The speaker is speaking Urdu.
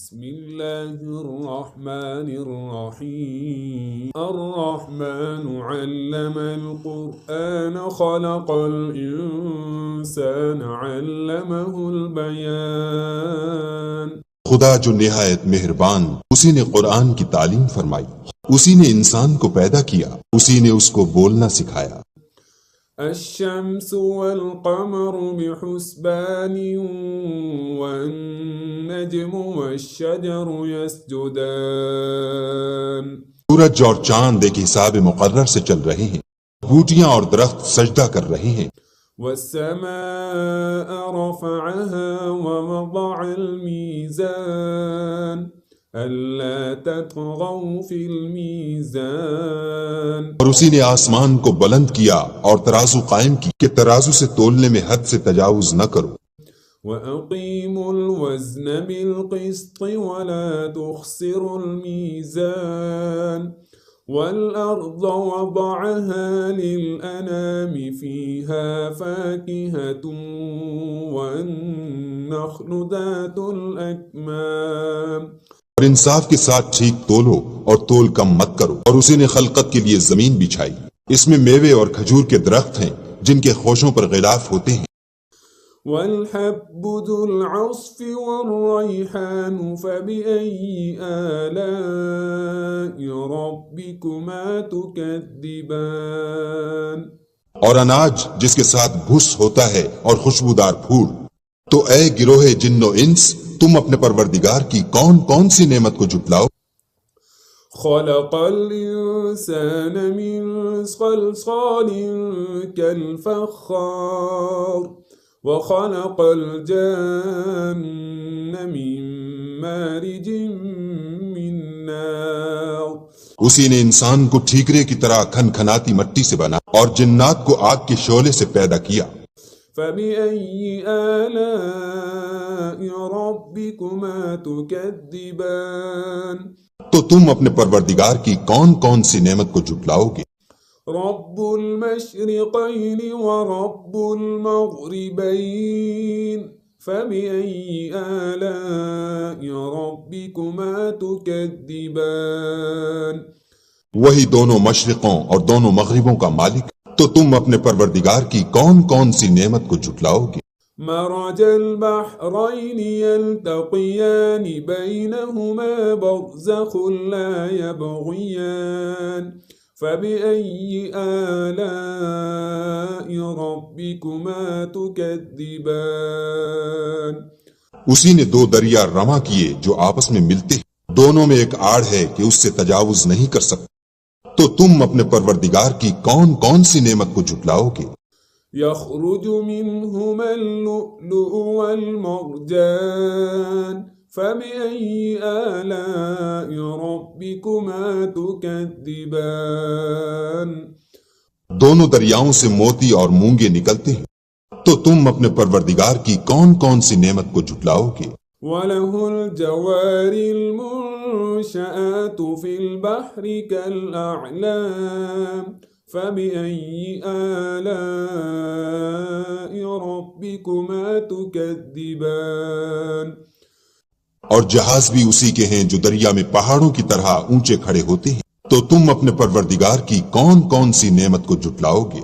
بسم الله الرحمن الرحيم الرحمن علم القرآن خلق الإنسان علمه البيان خدا جو نہایت مہربان، اسی نے قرآن کی تعلیم فرمائی، اسی نے انسان کو پیدا کیا، اسی نے اس کو بولنا سکھایا۔ الشمس والقمر بحسبان والنجم والشجر يسجدان سورج اور چاند ایک حساب مقرر سے چل رہے ہیں، بوٹیاں اور درخت سجدہ کر رہے ہیں۔ والسماء رفعها ووضع الميزان ألا تطغوا في الميزان اور اسی نے آسمان کو بلند کیا اور ترازو قائم کی کہ ترازو سے تولنے میں حد سے تجاوز نہ کرو۔ وَأَقِيمُوا الْوَزْنَ بِالْقِسْطِ وَلَا تُخْسِرُوا الْمِيزَانَ وَالْأَرْضَ وَضَعَهَا لِلْأَنَامِ فِيهَا فَاكِهَةٌ وَالنَّخْلُ ذَاتُ الْأَكْمَامِ اور انصاف کے ساتھ ٹھیک تولو اور تول کم مت کرو، اور اسی نے خلقت کے لیے زمین بچھائی، اس میں میوے اور کھجور کے درخت ہیں جن کے خوشوں پر غلاف ہوتے ہیں۔ والحب ذو العصف والريحان فبأي آلاء ربكما تكذبان اور اناج جس کے ساتھ بھس ہوتا ہے اور خوشبودار پھول، تو اے گروہ جن و انس، تم اپنے پروردگار کی کون کون سی نعمت کو جھٹلاؤ۔ خلق الإنسان من صلصال كالفخار وخلق الجن من مارج من نار اسی نے انسان کو ٹھیکرے کی طرح کھن کھناتی مٹی سے بنا اور جنات کو آگ کے شعلے سے پیدا کیا۔ فبأي آلاء ربكما تكذبان تو تم اپنے پروردگار کی کون کون سی نعمت کو جھٹلاؤ گے؟ رب المشرقين ورب المغربين فبأي آلاء ربكما تكذبان وہی دونوں مشرقوں اور دونوں مغربوں کا مالک، تو تم اپنے پروردگار کی کون کون سی نعمت کو جھٹلاؤ گے؟ مرج البحرين يلتقيان بينهما برزخ لا يبغيان فبأي آلاء ربكما تكذبان اسی نے دو دریا رواں کیے جو آپس میں ملتے ہیں، دونوں میں ایک آڑ ہے کہ اس سے تجاوز نہیں کر سکتے، تو تم اپنے پروردگار کی کون کون سی نعمت کو جھٹلاؤ گے؟ يخرج منهما اللؤلؤ والمرجان فبأي آلاء ربكما تكذبان دونوں دریاؤں سے موتی اور مونگے نکلتے ہیں، تو تم اپنے پروردگار کی کون کون سی نعمت کو جھٹلاؤ گے؟ وَلَهُ الْجَوَارِ الْمُنشَآتُ فِي الْبَحْرِ كَالْأَعْلَامِ فَبِأَيِّ آلَاءِ رَبِّكُمَا تُكَذِّبَانِ اور جہاز بھی اسی کے ہیں جو دریا میں پہاڑوں کی طرح اونچے کھڑے ہوتے ہیں، تو تم اپنے پروردگار کی کون کون سی نعمت کو جھٹلاؤ گے؟